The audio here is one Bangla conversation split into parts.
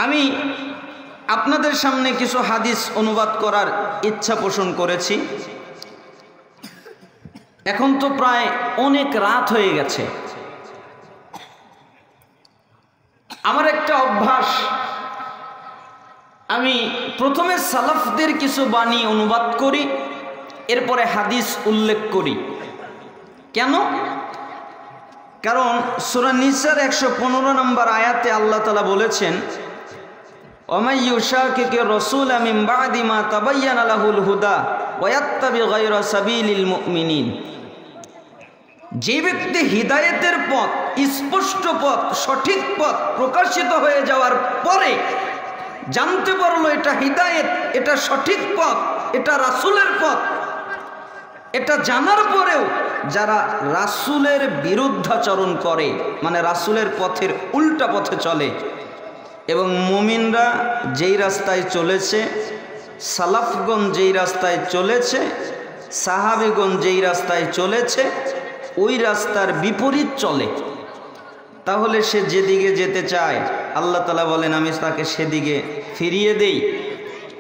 আমি আপনাদের সামনে কিছু হাদিস অনুবাদ করার ইচ্ছা পোষণ করেছি। এখন তো প্রায় অনেক রাত হয়ে গেছে। আমার একটা অভ্যাস, আমি প্রথমে সালাফদের কিছু বাণী অনুবাদ করি, এরপরে হাদিস উল্লেখ করি। কেন? কারণ সূরা নিসার 115 নম্বর আয়াতে আল্লাহ তাআলা বলেছেন, ওয়ামাই ইউশাকিকির রাসূল মিন বা'দি মা তাবায়্যানা লাহুল হুদা ওয়া ইয়াত্তাবি গায়রা সাবিলিল মুমিনিন। যে ব্যক্তি হিদায়াতের পথ, স্পষ্ট পথ, সঠিক পথ প্রকাশিত হয়ে যাওয়ার পরে জানতে পারলো এটা হিদায়াত, এটা সঠিক পথ, এটা রাসূলের পথ, এটা জানার পরেও যারা রাসূলের বিরুদ্ধাচরণ করে, মানে রাসূলের পথের উল্টা পথে চলে, এবং মুমিনরা যেই রাস্তায় চলেছে, সালাফগণ যেই রাস্তায় চলেছে, সাহাবীগণ যেই রাস্তায় চলেছে, ওই রাস্তার বিপরীত চলে, তাহলে সে যেদিকে যেতে চায় আল্লাহ তাআলা বলেন আমি তাকে সেদিকে ফিরিয়ে দেই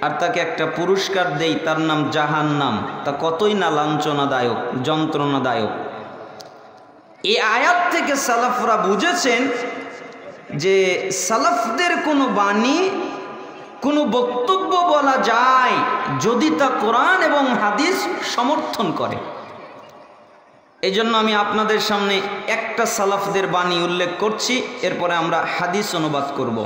আর তাকে একটা পুরস্কার দেই, তার নাম জাহান্নাম। তা কতই না লাঞ্ছনাদায়ক, যন্ত্রণাদায়ক। এই আয়াত থেকে সালাফরা বুঝেছেন যে সালাফদের কোনো বাণী, কোনো বক্তব্য বলা যায় যদি তা কোরআন এবং হাদিস সমর্থন করে। এই জন্য আমি আপনাদের সামনে একটা সালাফদের বাণী উল্লেখ করছি, এরপরে আমরা হাদিস অনুবাদ করব।